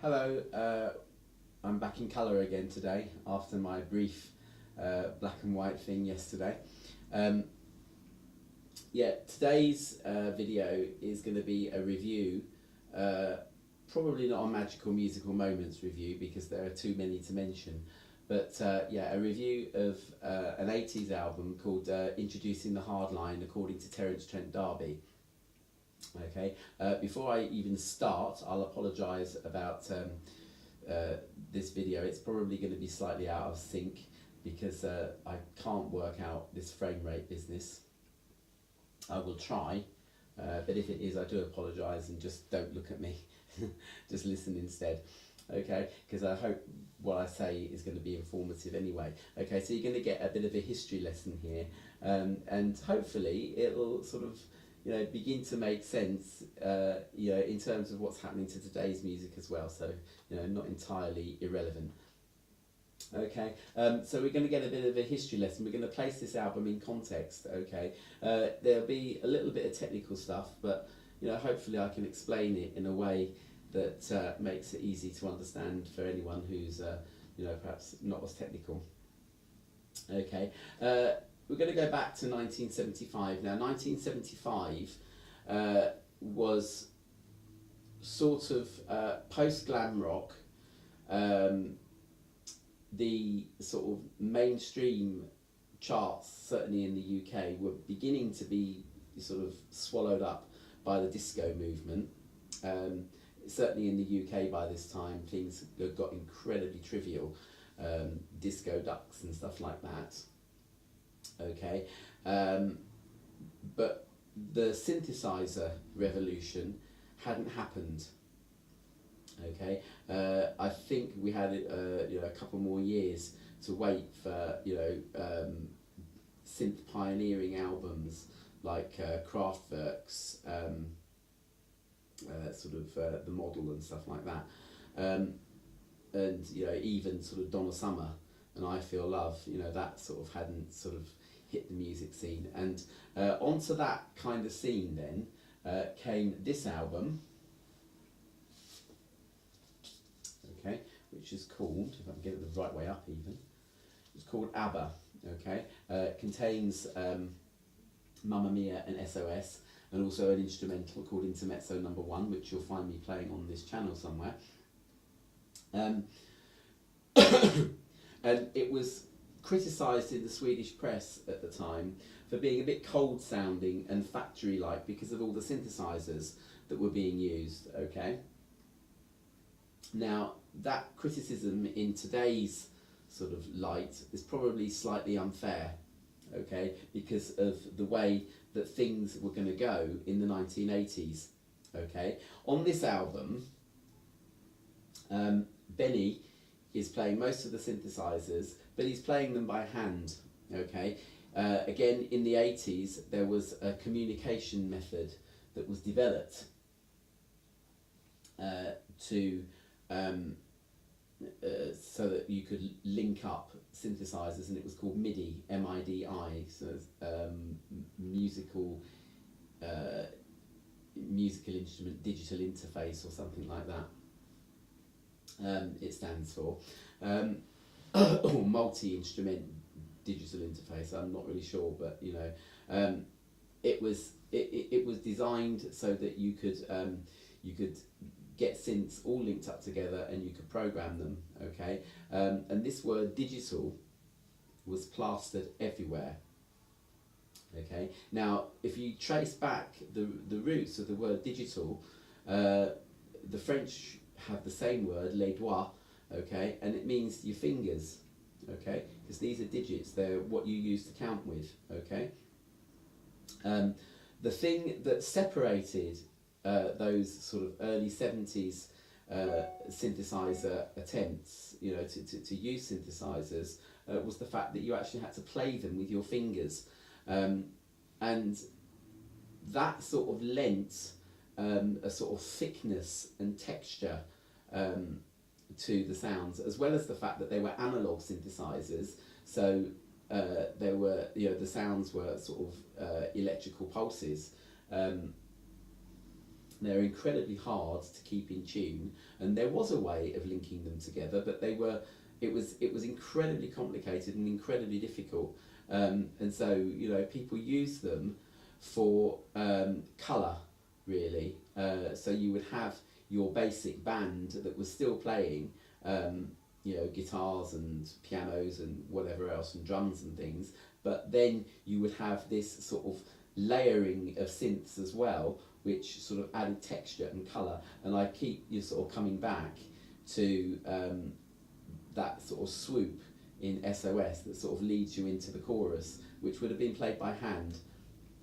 Hello, I'm back in colour again today after my brief black and white thing yesterday. Today's video is going to be a review, probably not a magical musical moments review because there are too many to mention, but a review of an 80s album called Introducing the Hardline according to Terence Trent D'Arby. Okay, before I even start, I'll apologise about this video. It's probably going to be slightly out of sync because I can't work out this frame rate business. I will try, but if it is, I do apologise and just don't look at me. Just listen instead. Okay, because I hope what I say is going to be informative anyway. Okay, so you're going to get a bit of a history lesson here, and hopefully it'll sort of begin to make sense, in terms of what's happening to today's music as well. So, not entirely irrelevant. Okay, so we're going to get a bit of a history lesson. We're going to place this album in context. Okay, there'll be a little bit of technical stuff, but hopefully I can explain it in a way that makes it easy to understand for anyone who's perhaps not as technical. Okay. We're going to go back to 1975. Now, 1975 was sort of post-glam rock. The sort of mainstream charts, certainly in the UK, were beginning to be sort of swallowed up by the disco movement. Certainly in the UK by this time, things got incredibly trivial. Disco ducks and stuff like that. Okay, but the synthesizer revolution hadn't happened. Okay, I think we had a couple more years to wait for synth pioneering albums like Kraftwerk's sort of The Model and stuff like that, and even sort of Donna Summer and I Feel Love. That sort of hadn't sort of hit the music scene, and onto that kind of scene then came this album, okay, which is called, if I can get it the right way up even, it's called ABBA. Okay, contains Mamma Mia and SOS, and also an instrumental called Intermezzo No. 1, which you'll find me playing on this channel somewhere. And it was criticised in the Swedish press at the time for being a bit cold sounding and factory like because of all the synthesizers that were being used. Okay, now that criticism in today's sort of light is probably slightly unfair, okay, because of the way that things were going to go in the 1980s. Okay, on this album, Benny is playing most of the synthesizers, but he's playing them by hand. Okay, again in the 80s there was a communication method that was developed so that you could link up synthesizers, and it was called MIDI, M-I-D-I, so musical instrument digital interface or something like that. It stands for, or multi-instrument digital interface. I'm not really sure, but it was designed so that you could get synths all linked up together and you could program them. Okay, and this word digital was plastered everywhere. Okay, now if you trace back the roots of the word digital, the French have the same word, les doigts, okay, and it means your fingers, okay, because these are digits, they're what you use to count with. Okay, the thing that separated those sort of early 70s synthesizer attempts, to use synthesizers, was the fact that you actually had to play them with your fingers, and that sort of lent a sort of thickness and texture to the sounds, as well as the fact that they were analog synthesizers. So they were, the sounds were sort of electrical pulses. They're incredibly hard to keep in tune, and there was a way of linking them together, but it was incredibly complicated and incredibly difficult. And so, you know, people use them for colour, really. So you would have your basic band that was still playing, you know, guitars and pianos and whatever else, and drums and things, but then you would have this sort of layering of synths as well, which sort of added texture and colour. And I keep you sort of coming back to that sort of swoop in SOS that sort of leads you into the chorus, which would have been played by hand.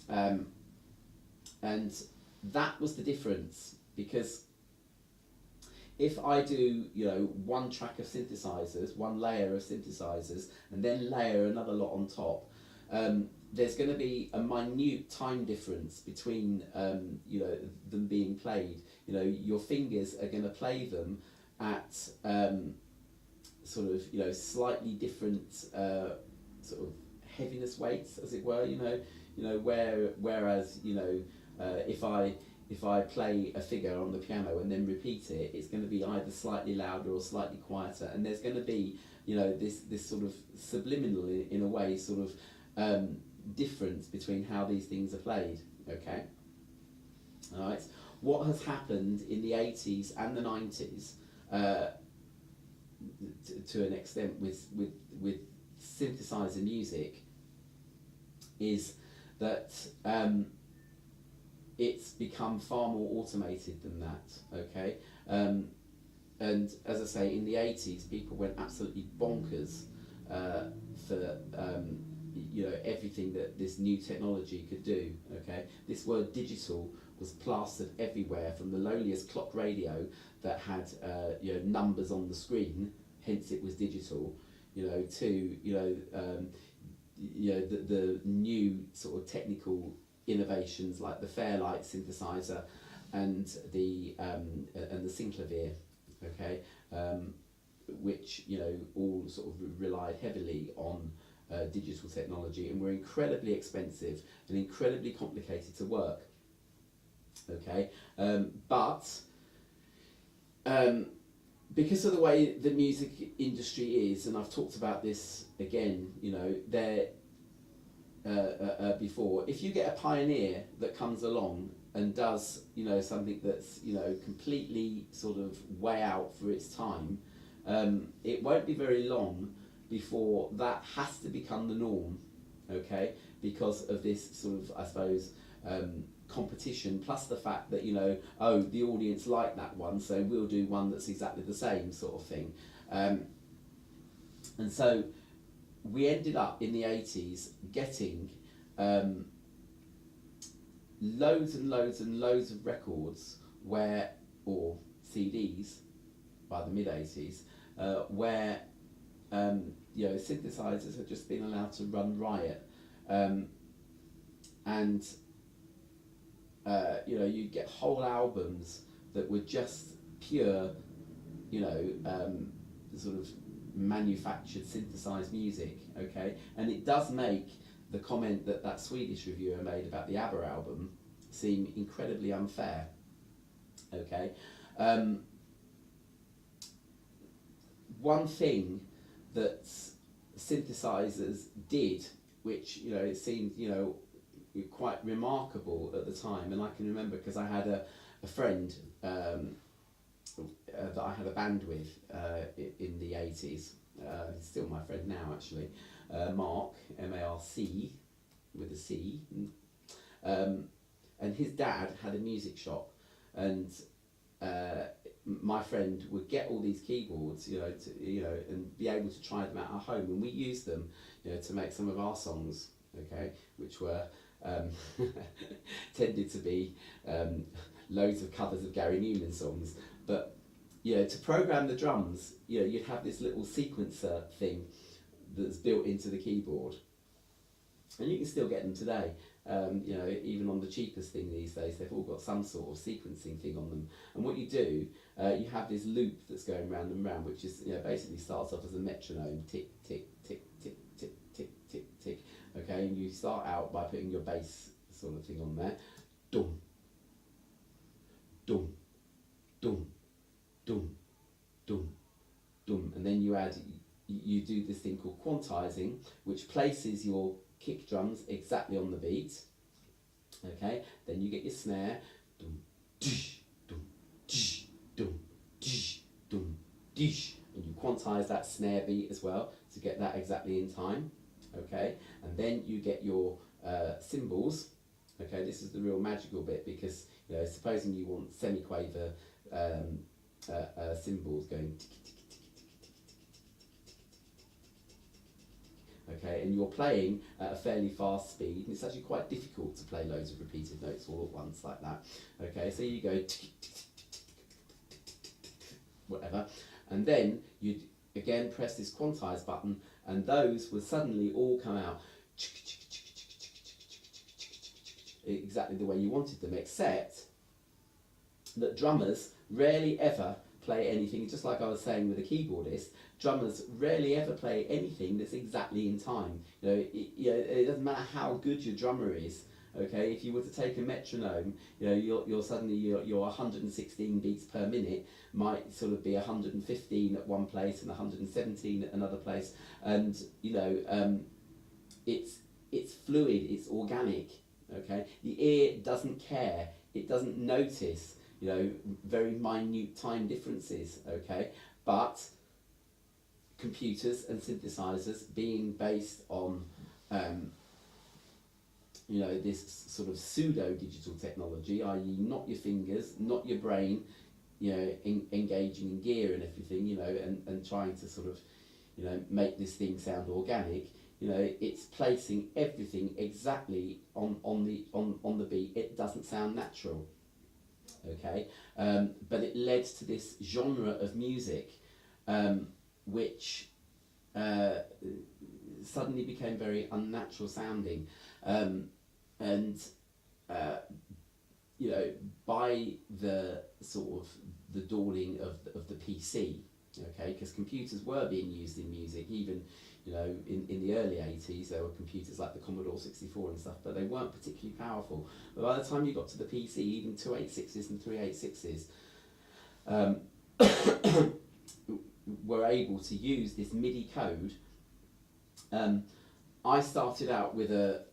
And that was the difference, because if I do, you know, one track of synthesizers, one layer of synthesizers, and then layer another lot on top, there's going to be a minute time difference between, you know, them being played. You know, your fingers are going to play them at sort of, you know, slightly different sort of heaviness weights, as it were. You know, whereas, you know, if I play a figure on the piano and then repeat it, it's going to be either slightly louder or slightly quieter, and there's going to be, you know, this sort of subliminal, in a way, sort of difference between how these things are played. Okay, all right. What has happened in the 80s and the 90s, to an extent, with synthesizer music, is that it's become far more automated than that. Okay, and as I say, in the 80s, people went absolutely bonkers for you know, everything that this new technology could do. Okay, this word digital was plastered everywhere, from the lowliest clock radio that had you know, numbers on the screen, hence it was digital. You know, to you know, the new sort of technical innovations like the Fairlight synthesizer and the synclavier. Okay, which, you know, all sort of relied heavily on digital technology, and were incredibly expensive and incredibly complicated to work. Okay, but because of the way the music industry is, and I've talked about this again, you know, there before, if you get a pioneer that comes along and does, you know, something that's, you know, completely sort of way out for its time, it won't be very long before that has to become the norm. Okay, because of this sort of, I suppose, competition, plus the fact that, you know, oh, the audience like that one, so we'll do one that's exactly the same, sort of thing. And so we ended up in the 80s getting loads and loads and loads of records where, or CDs by the mid-80s, where you know, synthesizers had just been allowed to run riot, and you know, you get whole albums that were just pure, you know, sort of manufactured synthesized music. Okay, and it does make the comment that that Swedish reviewer made about the ABBA album seem incredibly unfair. Okay, one thing that synthesizers did, which, you know, it seemed, you know, quite remarkable at the time, and I can remember because I had a friend that I had a band with in the 80s. He's still my friend now, actually. Mark, M-A-R-C, with a C. And his dad had a music shop, and my friend would get all these keyboards, you know, and be able to try them at our home, and we used them, you know, to make some of our songs. Okay, which were tended to be loads of covers of Gary Newman songs. But, you know, to program the drums, you know, you'd have this little sequencer thing that's built into the keyboard, and you can still get them today. You know, even on the cheapest thing these days, they've all got some sort of sequencing thing on them. And what you do, you have this loop that's going round and round, which is, you know, basically starts off as a metronome, tick, tick, tick, tick, tick, tick, tick, tick. Okay, and you start out by putting your bass sort of thing on there, dum, dum, dum, dum, dum, dum, and then you do this thing called quantizing, which places your kick drums exactly on the beat. Okay, then you get your snare, dum, dish, dum, dish, dum, dish, dum, dish, and you quantize that snare beat as well to get that exactly in time. Okay, and then you get your cymbals. Okay, this is the real magical bit, because supposing you want semi-quaver cymbals going tick, tick, tick, okay, and you're playing at a fairly fast speed, and it's actually quite difficult to play loads of repeated notes all at once like that. Okay, so you go whatever, and then you again press this quantize button, and those will suddenly all come out exactly the way you wanted them, except that drummers rarely ever play anything, just like I was saying with a keyboardist, drummers rarely ever play anything that's exactly in time. It doesn't matter how good your drummer is. Okay, if you were to take a metronome, you're suddenly your 116 beats per minute might sort of be 115 at one place and 117 at another place, and it's fluid, it's organic. Okay, the ear doesn't care, it doesn't notice very minute time differences. Okay, but computers and synthesizers, being based on this sort of pseudo digital technology, i.e. not your fingers, not your brain, engaging in gear and everything, and trying to sort of make this thing sound organic. It's placing everything exactly on the beat. It doesn't sound natural. Okay, but it led to this genre of music which suddenly became very unnatural sounding, and by the sort of the dawning of the PC, okay, because computers were being used in music even in the early 80s. There were computers like the Commodore 64 and stuff, but they weren't particularly powerful. But by the time you got to the PC, even 286s and 386s were able to use this MIDI code. I started out with a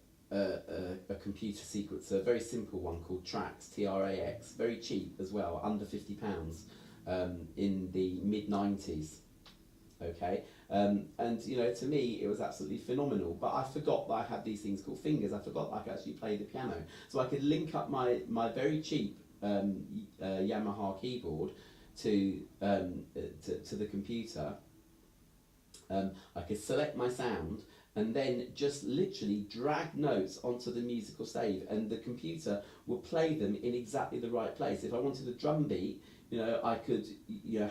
computer sequencer, a very simple one called Trax, Trax, very cheap as well, under £50, in the mid-90s. Okay, and to me it was absolutely phenomenal, but I forgot that I had these things called fingers. I forgot that I could actually play the piano, so I could link up my very cheap Yamaha keyboard to the computer. I could select my sound and then just literally drag notes onto the musical stave, and the computer would play them in exactly the right place. If I wanted a drum beat, I could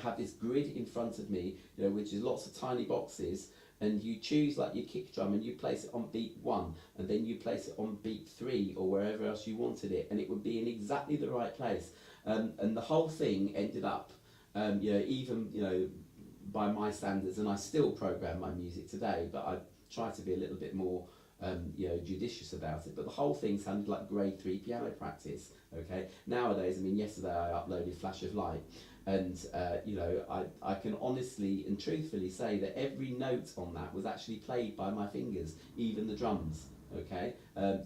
have this grid in front of me, which is lots of tiny boxes, and you choose like your kick drum and you place it on beat 1, and then you place it on beat 3 or wherever else you wanted it, and it would be in exactly the right place. And the whole thing ended up, even by my standards, and I still program my music today, but I try to be a little bit more judicious about it, but the whole thing sounded like grade 3 piano practice. Okay, nowadays, yesterday I uploaded Flash of Light, and I can honestly and truthfully say that every note on that was actually played by my fingers, even the drums. Okay,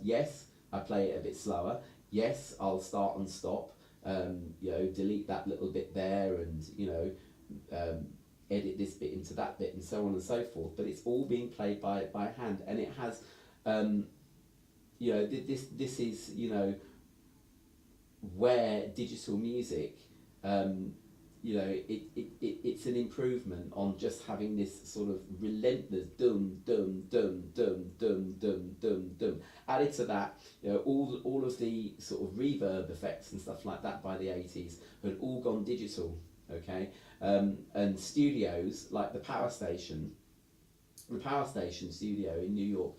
yes, I play it a bit slower. Yes, I'll start and stop, delete that little bit there, and edit this bit into that bit, and so on and so forth, but it's all being played by hand, and it has this is where digital music it's an improvement on just having this sort of relentless dum dum dum dum dum dum dum dum. Added to that, all of the sort of reverb effects and stuff like that by the 80s had all gone digital. Okay, and studios like the Power Station studio in New York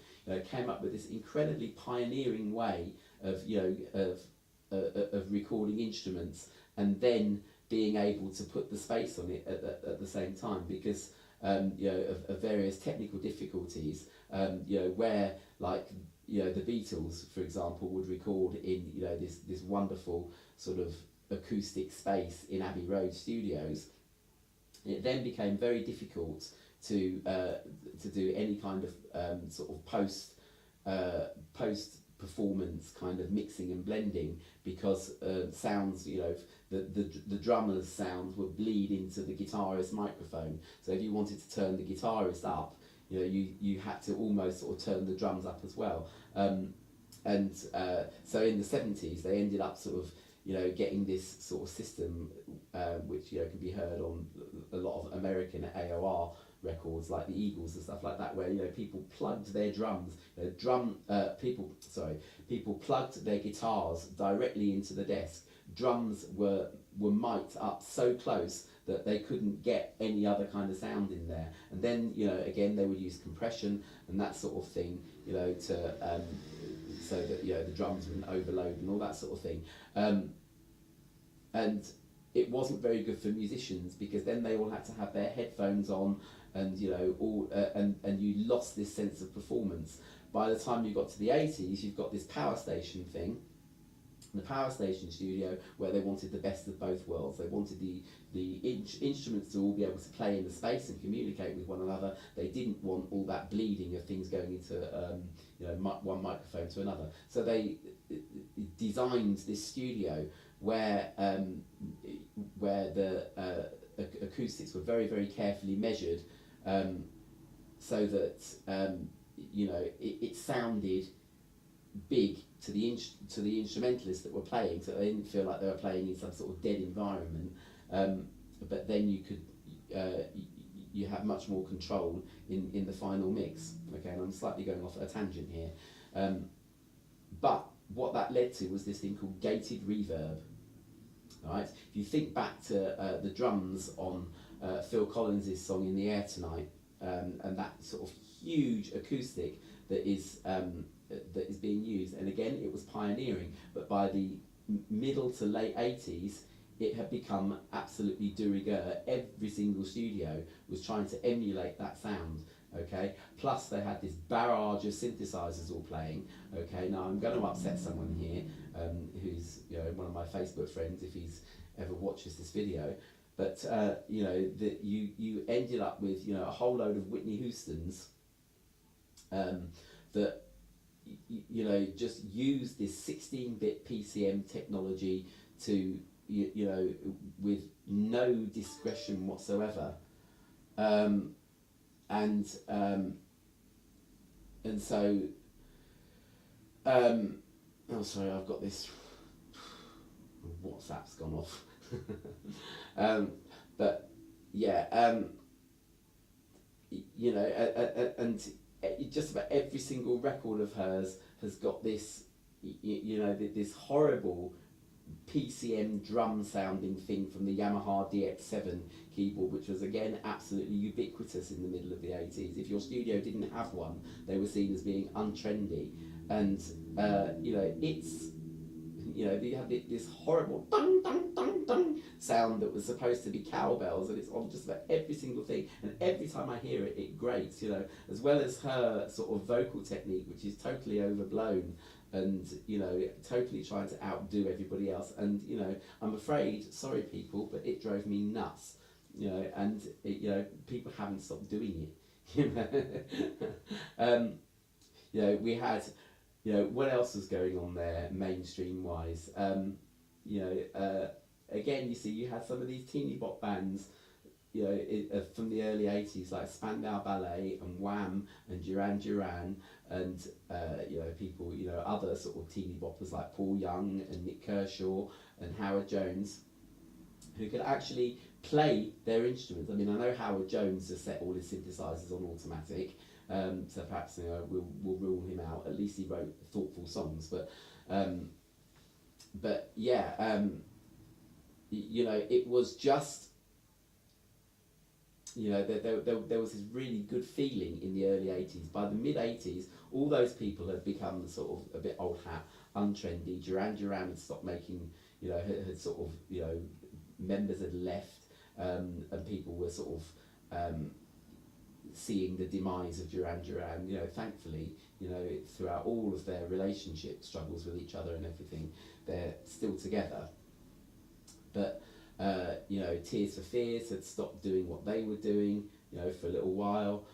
came up with this incredibly pioneering way of recording instruments, and then being able to put the space on it at the same time, because of various technical difficulties, where like the Beatles, for example, would record in this wonderful sort of acoustic space in Abbey Road Studios, it then became very difficult to do any kind of sort of post performance kind of mixing and blending, because sounds, you know, the drummer's sounds would bleed into the guitarist's microphone. So if you wanted to turn the guitarist up, you know, you had to almost sort of turn the drums up as well. So in the 70s they ended up sort of, you know, getting this sort of system, which, you know, can be heard on a lot of American AOR records like the Eagles and stuff like that, where, you know, people plugged their drums, people plugged their guitars directly into the desk. Drums were mic'd up so close that they couldn't get any other kind of sound in there. And then, you know, again, they would use compression and that sort of thing, you know, to so that, you know, the drums wouldn't overload and all that sort of thing. And it wasn't very good for musicians, because then they all had to have their headphones on, and, you know, and you lost this sense of performance. By the time you got to the 80s, you've got this power station thing, the power station studio, where they wanted the best of both worlds. They wanted the instruments to all be able to play in the space and communicate with one another. They didn't want all that bleeding of things going into you know, one microphone to another. So they designed this studio where the acoustics were very, very carefully measured, so that you know, it sounded big to the instrumentalists that were playing, so they didn't feel like they were playing in some sort of dead environment. But then you could you have much more control in the final mix. Okay, and I'm slightly going off at a tangent here, but what that led to was this thing called gated reverb. Right, if you think back to the drums on Phil Collins's song "In the Air Tonight," and that sort of huge acoustic that is being used, and again, it was pioneering, but by the middle to late 80s, it had become absolutely de rigueur. Every single studio was trying to emulate that sound. Okay, plus they had this barrage of synthesizers all playing. Okay, now I'm going to upset someone here, who's, you know, one of my Facebook friends, if he's ever watches this video. But you know, that you ended up with, you know, a whole load of Whitney Houstons that you know, just used this 16-bit PCM technology to you know, with no discretion whatsoever. And so oh, sorry, I've got this WhatsApp's gone off. But yeah, you know, and just about every single record of hers has got this, you know, this horrible PCM drum sounding thing from the Yamaha DX7 keyboard, which was again absolutely ubiquitous in the middle of the 80s. If your studio didn't have one, they were seen as being untrendy. And you know, it's, you know, you have this horrible dun dun dun dun sound that was supposed to be cowbells, and it's on just about every single thing, and every time I hear it, it grates, you know, as well as her sort of vocal technique, which is totally overblown, and, you know, totally trying to outdo everybody else. And, you know, I'm afraid, sorry people, but it drove me nuts, you know, and it, you know, people haven't stopped doing it, you know. You know, we had, you know, what else was going on there mainstream wise? You know, again, you see, you had some of these teeny bop bands, you know, from the early 80s, like Spandau Ballet and Wham and Duran Duran, and you know, people, you know, other sort of teeny boppers like Paul Young and Nick Kershaw and Howard Jones, who could actually play their instruments. I mean, I know Howard Jones has set all his synthesizers on automatic, so perhaps, you know, we'll rule him out. At least he wrote thoughtful songs. But yeah, you know, it was just, you know, there was this really good feeling in the early 80s. By the mid 80s, all those people had become sort of a bit old hat, untrendy. Duran Duran had stopped making, you know, had sort of, you know, members had left, and people were sort of seeing the demise of Duran Duran. You know, thankfully, you know, throughout all of their relationship struggles with each other and everything, they're still together. but you know, Tears for Fears had stopped doing what they were doing, you know, for a little while.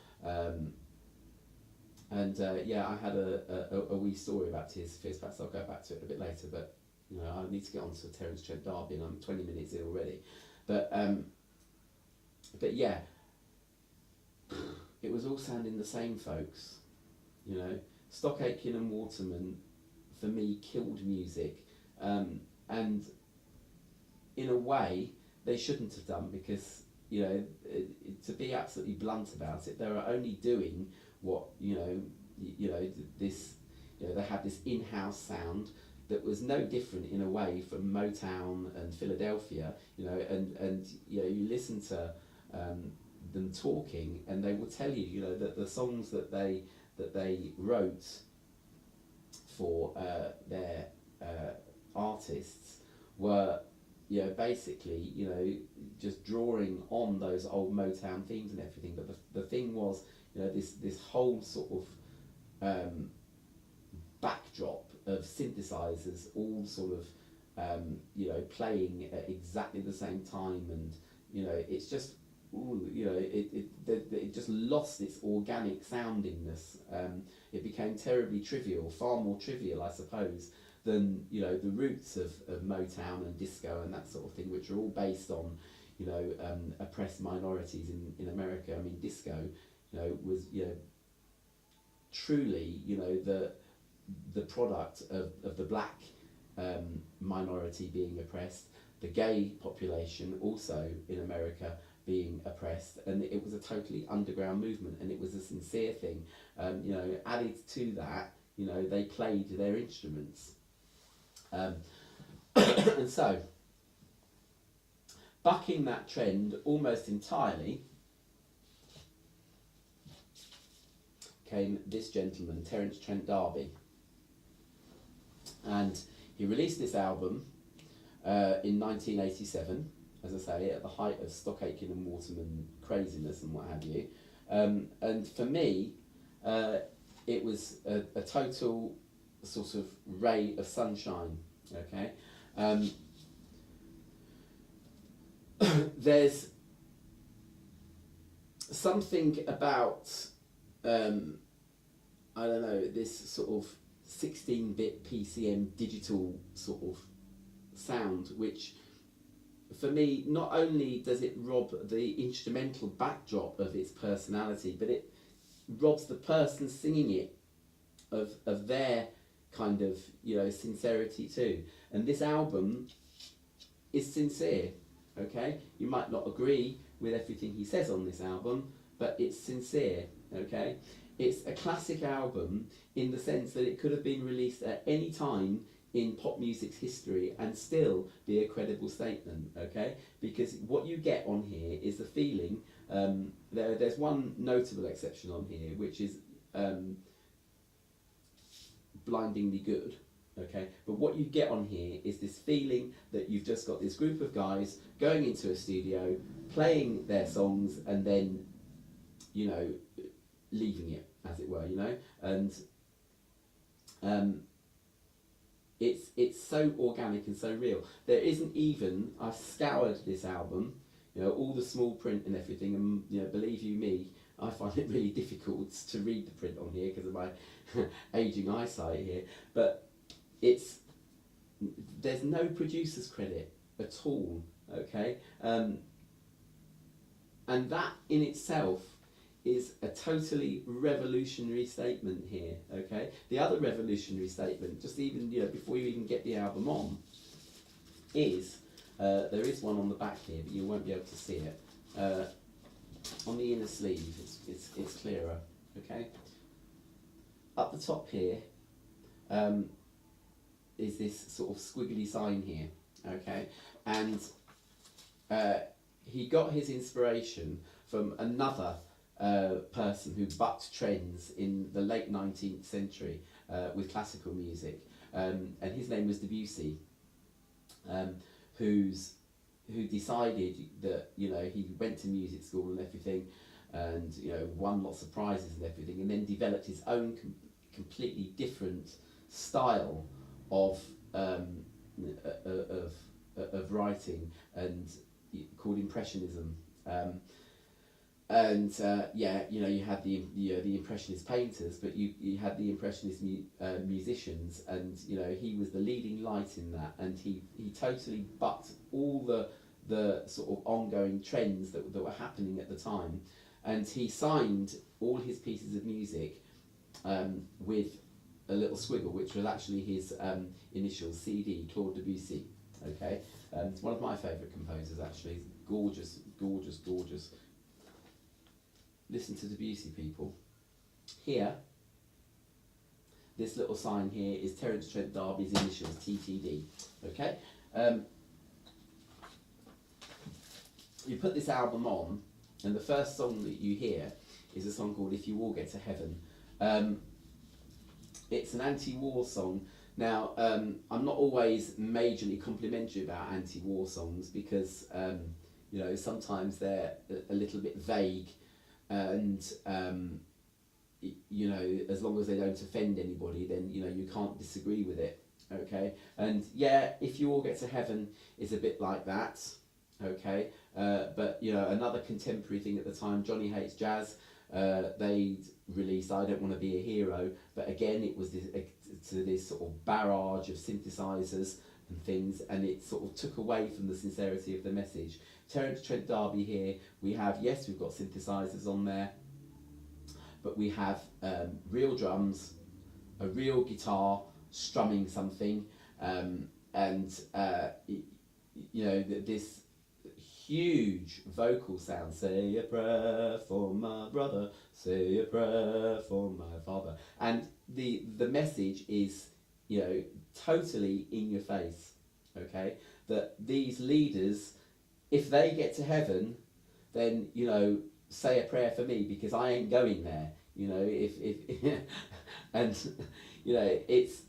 Yeah, I had a wee story about Tears for Fears. Perhaps I'll go back to it a bit later, but you know, I need to get on to Terence Trent D'Arby, and I'm 20 minutes in already. But yeah, it was all sounding the same, folks. You know, Stock Aitken and Waterman, for me, killed music, and in a way they shouldn't have done, because, you know, to be absolutely blunt about it, they were only doing what, you know, this, you know, they had this in-house sound that was no different in a way from Motown and Philadelphia, you know, and you know, you listen to them talking, and they will tell you, you know, that the songs that they wrote for their artists were, you know, basically, you know, just drawing on those old Motown themes and everything. But the thing was, you know, this whole sort of backdrop of synthesizers, all sort of you know, playing at exactly the same time, and you know, it's just, ooh, you know, it just lost its organic soundingness. It became terribly trivial, far more trivial, I suppose, than, you know, the roots of Motown and disco and that sort of thing, which are all based on, you know, oppressed minorities in America. I mean, disco, you know, was, you know, truly, you know, the product of the black minority being oppressed, the gay population also in America being oppressed, and it was a totally underground movement, and it was a sincere thing. You know, added to that, you know, they played their instruments. And so, bucking that trend almost entirely came this gentleman, Terence Trent D'Arby. And he released this album in 1987, as I say, at the height of Stock Aitken and Waterman craziness and what have you. And for me, it was a total sort of ray of sunshine, okay? There's something about, I don't know, this sort of 16-bit PCM digital sort of sound, which for me, not only does it rob the instrumental backdrop of its personality, but it robs the person singing it of their kind of, you know, sincerity too. And this album is sincere, okay? You might not agree with everything he says on this album, but it's sincere, okay? It's a classic album in the sense that it could have been released at any time in pop music's history and still be a credible statement, okay? Because what you get on here is the feeling, there's one notable exception on here, which is blindingly good, okay? But what you get on here is this feeling that you've just got this group of guys going into a studio, playing their songs, and then, you know, leaving it, as it were, you know? And it's so organic and so real. There isn't even, I've scoured this album, you know, all the small print and everything, and, you know, believe you me, I find it really difficult to read the print on here because of my aging eyesight here, but there's no producer's credit at all, okay? And that in itself is a totally revolutionary statement here, okay? The other revolutionary statement, just even, you know, before you even get the album on, is, there is one on the back here, but you won't be able to see it. On the inner sleeve, it's clearer, okay? Up the top here is this sort of squiggly sign here, okay? And he got his inspiration from another person who bucked trends in the late 19th century with classical music, and his name was Debussy, who decided that, you know, he went to music school and everything, and, you know, won lots of prizes and everything, and then developed his own completely different style of of writing, and called Impressionism. And yeah, you know, you had the Impressionist painters, but you had the Impressionist musicians, and you know, he was the leading light in that, and he totally bucked all the sort of ongoing trends that were happening at the time, and he signed all his pieces of music with a little squiggle, which was actually his initials, CD, Claude Debussy. Okay, it's one of my favourite composers actually. Gorgeous, gorgeous, gorgeous. Listen to Debussy, people. Here, this little sign here is Terence Trent D'Arby's initials, TTD. Okay, you put this album on, and the first song that you hear is a song called "If You All Get to Heaven." It's an anti-war song. Now, I'm not always majorly complimentary about anti-war songs because, you know, sometimes they're a little bit vague, and, you know, as long as they don't offend anybody, then, you know, you can't disagree with it, okay? And yeah, If You All Get to Heaven is a bit like that, okay? But, you know, another contemporary thing at the time, Johnny Hates Jazz, they released I Don't Want to Be a Hero, but again it was this sort of barrage of synthesizers and things, and it sort of took away from the sincerity of the message. Terence Trent D'Arby here, we have, yes, we've got synthesizers on there, but we have real drums, a real guitar strumming something, and you know, this huge vocal sound. Say a prayer for my brother, say a prayer for my father. And the message is, you know, totally in your face, okay? That these leaders, if they get to heaven, then, you know, say a prayer for me because I ain't going there, you know, if and, you know, it's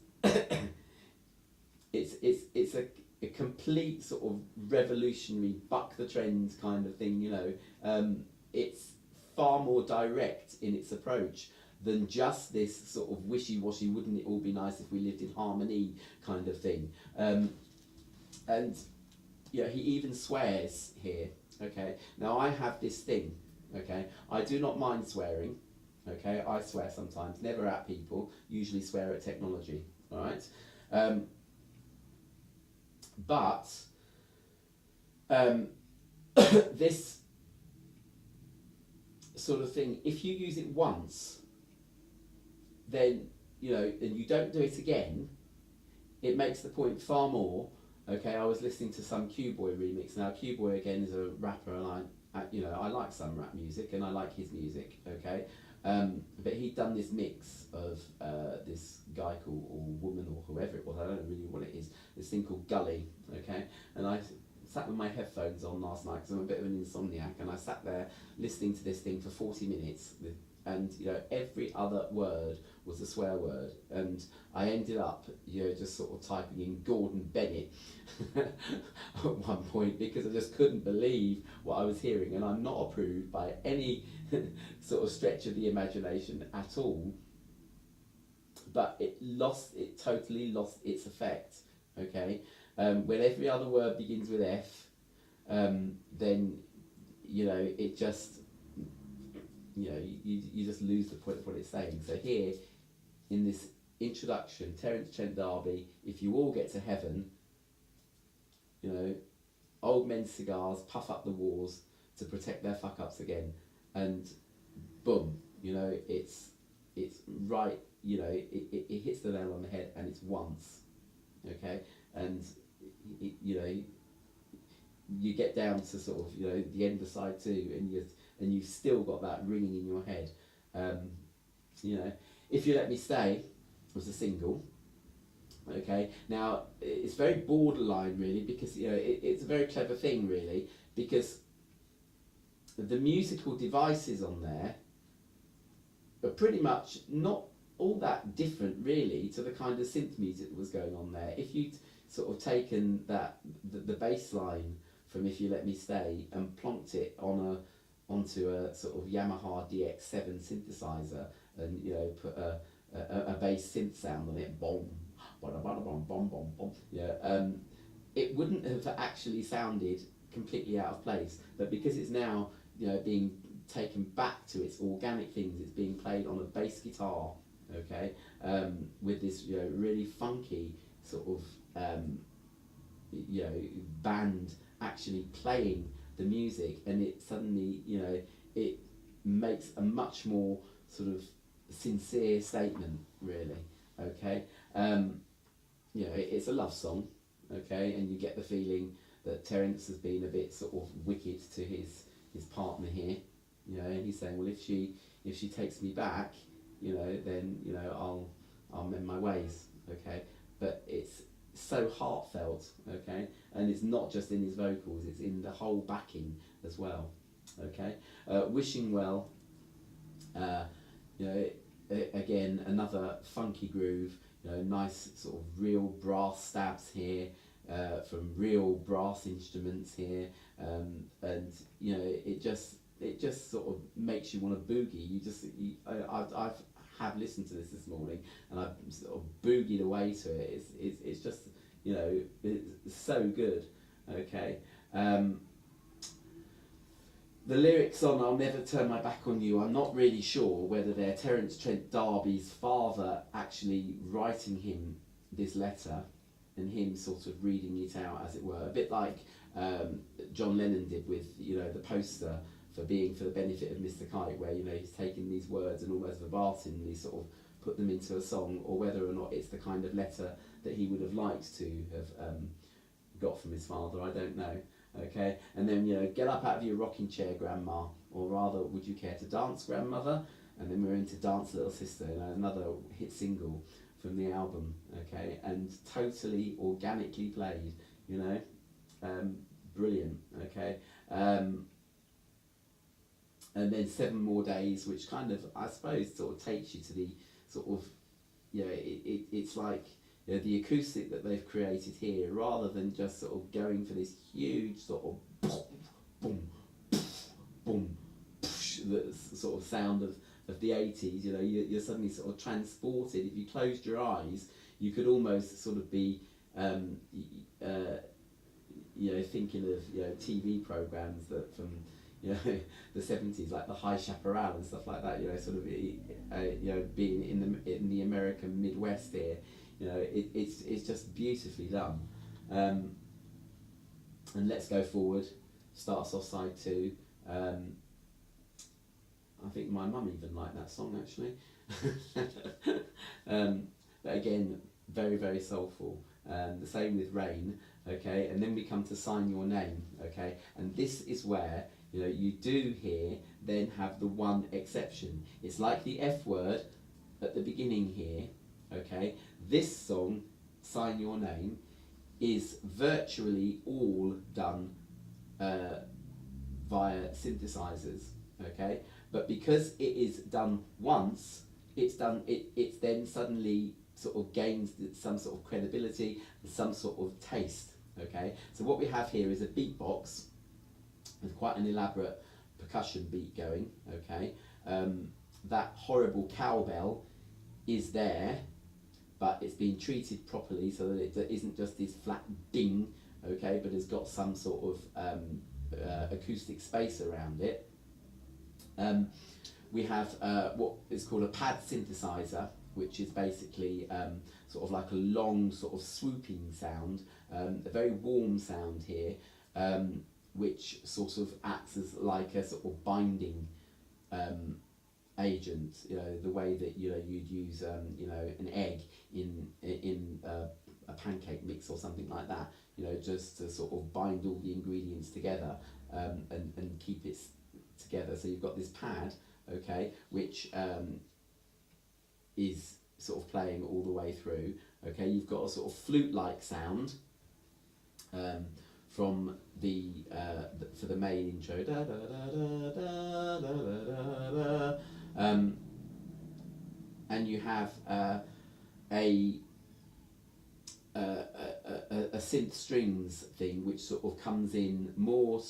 it's a complete sort of revolutionary, buck the trend kind of thing, you know. It's far more direct in its approach than just this sort of wishy-washy, wouldn't it all be nice if we lived in harmony kind of thing. And you know, he even swears here, okay. Now I have this thing, okay, I do not mind swearing, okay, I swear sometimes, never at people, usually swear at technology, alright. But this sort of thing, if you use it once, then, you know, and you don't do it again, it makes the point far more. Okay, I was listening to some Q-Boy remix. Now, Q-Boy again is a rapper, and you know, I like some rap music, and I like his music. Okay, but he'd done this mix of this guy called, or woman, or whoever it was, I don't know really what it is, this thing called Gully, okay? And I sat with my headphones on last night because I'm a bit of an insomniac, and I sat there listening to this thing for 40 minutes, and, you know, every other word was a swear word, and I ended up, you know, just sort of typing in Gordon Bennett at one point because I just couldn't believe what I was hearing, and I'm not approved by any sort of stretch of the imagination at all, but it totally lost its effect, okay? When every other word begins with F, then, you know, it just, you know, you just lose the point of what it's saying. So here, in this introduction, Terence Trent D'Arby, If You All Get to Heaven, you know, old men's cigars puff up the walls to protect their fuck-ups again, and boom, you know, it's right, you know, it hits the nail on the head, and it's once, okay? And, you know, you get down to sort of, you know, the end of side two, and you've still got that ringing in your head. You know, If You Let Me Stay was a single, okay? Now, it's very borderline, really, because, you know, it's a very clever thing, really, because the musical devices on there are pretty much not all that different, really, to the kind of synth music that was going on there. If you'd sort of taken the bass line from If You Let Me Stay and plonked it onto a sort of Yamaha DX7 synthesizer, and, you know, put a bass synth sound on it, boom, bada bada bom bom bom bom, yeah, it wouldn't have actually sounded completely out of place, but because it's now, you know, being taken back to its organic things, it's being played on a bass guitar, okay, with this, you know, really funky sort of you know, band actually playing the music, and it suddenly, you know, it makes a much more sort of sincere statement, really, okay. You know, it's a love song, okay, and you get the feeling that Terence has been a bit sort of wicked to his partner here, you know, and he's saying, well, if she takes me back, you know, then, you know, I'll mend my ways, okay. But it's so heartfelt, okay, and it's not just in his vocals, it's in the whole backing as well, okay. Wishing Well, you know, again, another funky groove, you know, nice sort of real brass stabs here, from real brass instruments here, and you know, it just sort of makes you want to boogie. I've have listened to this morning, and I've sort of boogied away to it. It's just, you know, it's so good, okay. The lyrics on I'll Never Turn My Back on You, I'm not really sure whether they're Terence Trent D'Arby's father actually writing him this letter and him sort of reading it out, as it were, a bit like John Lennon did with, you know, the poster for Being for the Benefit of Mr. Kite, where, you know, he's taken these words and almost verbatimly sort of put them into a song, or whether or not it's the kind of letter that he would have liked to have got from his father, I don't know. Okay, and then, you know, Get Up Out of Your Rocking Chair, Grandma, or rather, Would You Care to Dance, Grandmother? And then we're into Dance, Little Sister, you know, another hit single from the album, okay, and totally organically played, you know, brilliant, okay. And then 7 More Days, which kind of, I suppose, sort of takes you to the sort of, you know, it's like, you know, the acoustic that they've created here, rather than just sort of going for this huge sort of boom, boom, the sort of sound of the 80s, you know, you're suddenly sort of transported. If you closed your eyes, you could almost sort of be, you know, thinking of, you know, TV programs that from, you know, the 70s, like the High Chaparral and stuff like that, you know, sort of, you know, being in the American Midwest here, you know, it's just beautifully done. And Let's Go Forward starts off side 2. I think my mum even liked that song, actually. But again, very, very soulful. The same with Rain, okay, and then we come to Sign Your Name, okay, and this is where, you know, you do here then have the one exception. It's like the F word at the beginning here, okay. This song, Sign Your Name, is virtually all done via synthesizers, okay. But because it is done once, it's then suddenly sort of gains some sort of credibility and some sort of taste, okay. So what we have here is a beatbox with quite an elaborate percussion beat going, okay. That horrible cowbell is there, but it's been treated properly so that it isn't just this flat ding, okay, but it's got some sort of acoustic space around it. We have what is called a pad synthesizer, which is basically sort of like a long sort of swooping sound, a very warm sound here, which sort of acts as like a sort of binding agent, you know, the way that, you know, you'd use you know, an egg in a pancake mix or something like that, you know, just to sort of bind all the ingredients together and keep it together. So you've got this pad, okay, which is sort of playing all the way through, okay. You've got a sort of flute-like sound from for the main intro, da, da, da, da, da, da, da, da, da. And you have a synth strings thing which sort of comes in more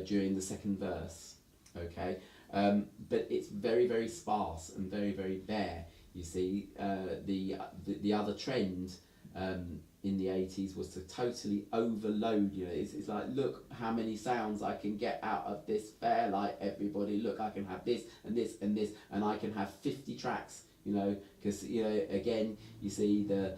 during the second verse, okay. But it's very, very sparse and very, very bare. You see, the other trend in the 80s was to totally overload. You know, it's like, look how many sounds I can get out of this Fairlight, everybody. Look, I can have this and this and this, and I can have 50 tracks. You know, because, you know, again, you see the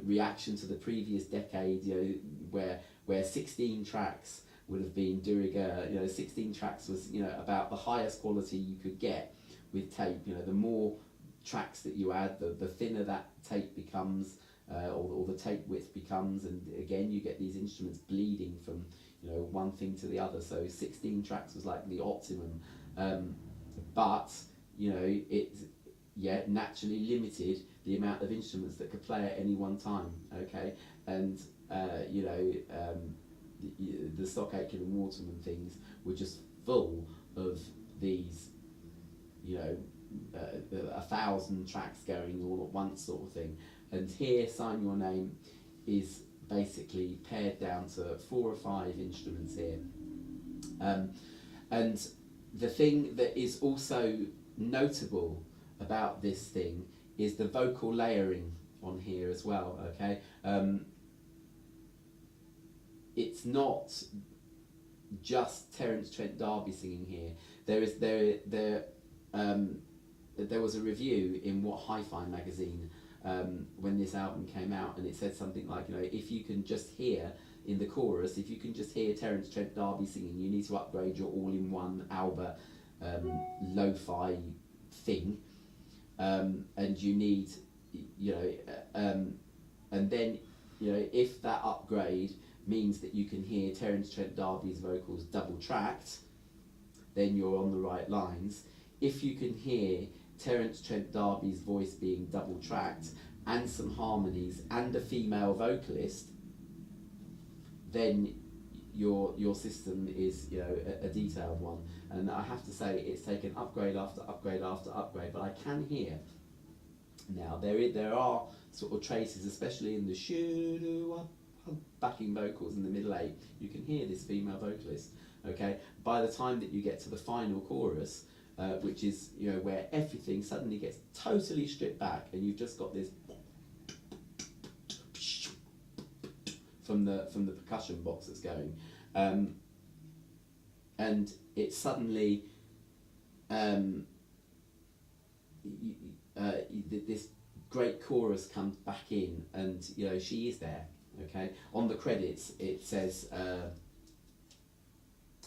reaction to the previous decade. You know, where 16 tracks would have been de rigueur. You know, 16 tracks was, you know, about the highest quality you could get with tape. You know, the more tracks that you add, the thinner that tape becomes, or the tape width becomes, and again you get these instruments bleeding from, you know, one thing to the other. So 16 tracks was like the optimum, but you know, it naturally limited the amount of instruments that could play at any one time. Okay, and you know, the Stock Aitken and Waterman things were just full of these, you know, 1,000 tracks going all at once sort of thing. And here, Sign Your Name is basically pared down to 4 or 5 instruments here. And the thing that is also notable about this thing is the vocal layering on here as well. Okay, it's not just Terence Trent D'Arby singing here. There was a review in What Hi-Fi magazine when this album came out, and it said something like, you know, if you can just hear in the chorus, if you can just hear Terence Trent D'Arby singing, you need to upgrade your all-in-one Alba lo-fi thing, and you need, you know, and then, you know, if that upgrade means that you can hear Terence Trent D'Arby's vocals double tracked, then you're on the right lines. If you can hear Terence Trent D'Arby's voice being double tracked and some harmonies and a female vocalist, then your system is, you know, a detailed one. And I have to say, it's taken upgrade after upgrade after upgrade, but I can hear now there are sort of traces, especially in the shoo backing vocals in the middle 8. You can hear this female vocalist. Okay, by the time that you get to the final chorus, which is, you know, where everything suddenly gets totally stripped back, and you've just got this from the percussion box that's going, and it suddenly this great chorus comes back in, and, you know, she is there. Okay, on the credits it says,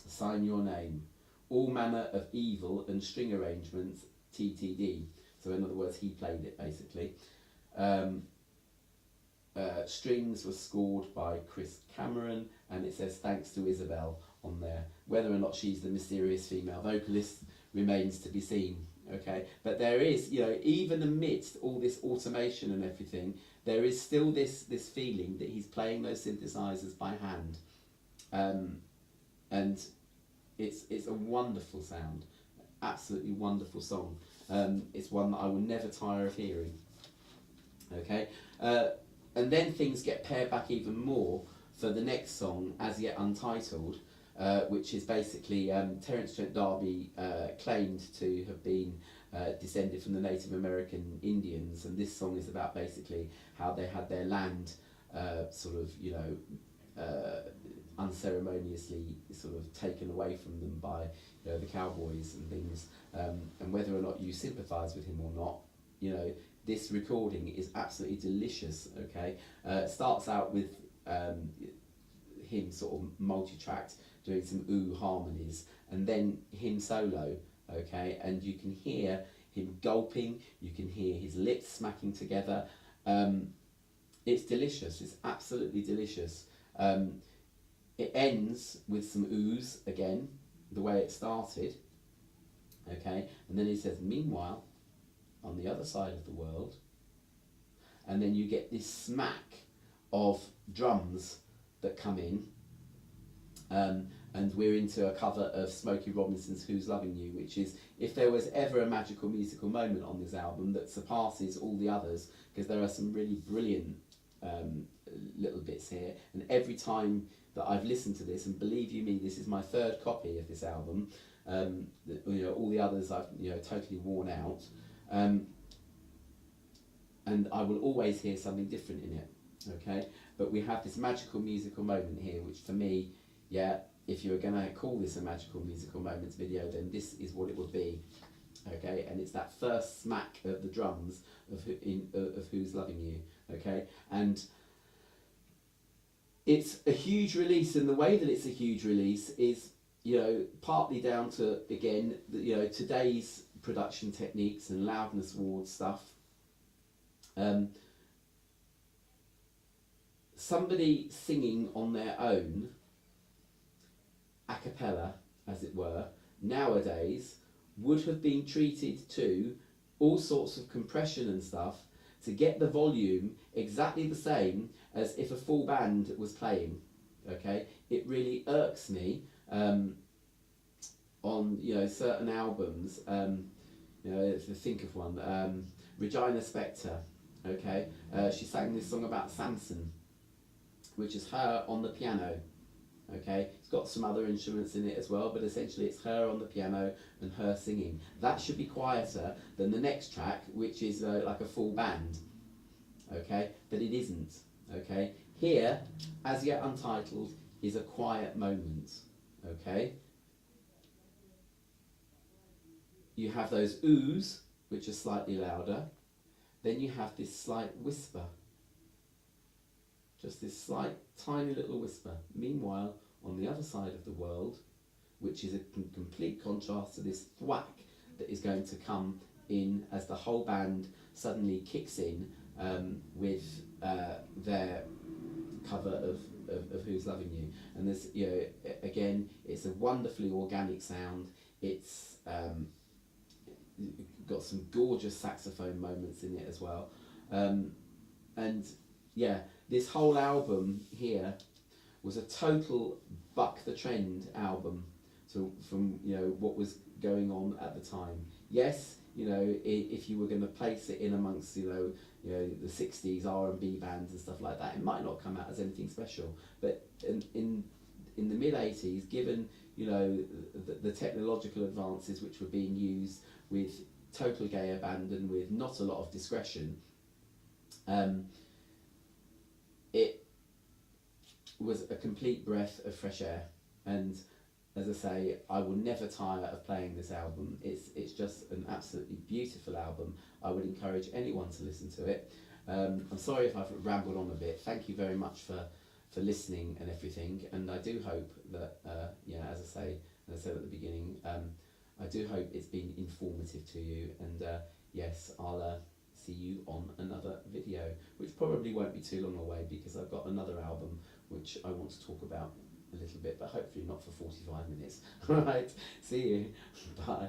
Sign Your Name, all manner of evil and string arrangements, TTD. So in other words, he played it basically. Strings were scored by Chris Cameron, and it says thanks to Isabel on there. Whether or not she's the mysterious female vocalist remains to be seen. Okay, but there is, you know, even amidst all this automation and everything, there is still this feeling that he's playing those synthesizers by hand, and it's a wonderful sound, absolutely wonderful song. It's one that I will never tire of hearing. Okay, and then things get pared back even more for the next song, As Yet Untitled, which is basically Terence Trent D'Arby claimed to have been descended from the Native American Indians, and this song is about basically how they had their land sort of, you know, unceremoniously sort of taken away from them by, you know, the cowboys and things, and whether or not you sympathise with him or not, you know, this recording is absolutely delicious. Okay, it starts out with him sort of multi-tracked doing some ooh harmonies, and then him solo. Okay, and you can hear him gulping, you can hear his lips smacking together. It's delicious, it's absolutely delicious. It ends with some oohs again, the way it started. Okay, and then he says, meanwhile, on the other side of the world, and then you get this smack of drums that come in, and we're into a cover of Smokey Robinson's Who's Loving You, which is, if there was ever a magical musical moment on this album that surpasses all the others, because there are some really brilliant little bits here, and every time that I've listened to this, and believe you me, this is my 3rd copy of this album, you know, all the others I've, you know, totally worn out, and I will always hear something different in it. Okay, but we have this magical musical moment here, which for me, yeah, if you were going to call this a magical musical moments video, then this is what it would be. Okay, and it's that first smack of the drums of Who's Loving You. Okay, and it's a huge release, and the way that it's a huge release is, you know, partly down to, again, you know, today's production techniques and loudness ward stuff. Somebody singing on their own, a cappella, as it were, nowadays would have been treated to all sorts of compression and stuff to get the volume exactly the same as if a full band was playing. Okay, it really irks me on, you know, certain albums. You know, if you think of one, Regina Spektor. Okay, she sang this song about Samson, which is her on the piano. Okay, it's got some other instruments in it as well, but essentially it's her on the piano and her singing. That should be quieter than the next track, which is like a full band. Okay, but it isn't. Okay, here, As Yet Untitled, is a quiet moment. Okay, you have those oohs, which are slightly louder. Then you have this slight whisper. Just this slight, tiny little whisper. Meanwhile, on the other side of the world, which is a complete contrast to this thwack that is going to come in as the whole band suddenly kicks in with their cover of Who's Loving You. And this, you know, again, it's a wonderfully organic sound. It's got some gorgeous saxophone moments in it as well. And yeah, this whole album here was a total buck the trend album from, you know, what was going on at the time. Yes, you know, if you were going to place it in amongst, you know, the 60s R&B bands and stuff like that, it might not come out as anything special. But in the mid 80s, given, you know, the technological advances which were being used with total gay abandon, with not a lot of discretion, it was a complete breath of fresh air. And as I say, I will never tire of playing this album. It's just an absolutely beautiful album. I would encourage anyone to listen to it. I'm sorry if I've rambled on a bit. Thank you very much for listening and everything. And I do hope that, yeah, as I said at the beginning, I do hope it's been informative to you. And yes, I'll see you on another video, which probably won't be too long away, because I've got another album which I want to talk about a little bit, but hopefully not for 45 minutes. Alright, see you. Bye.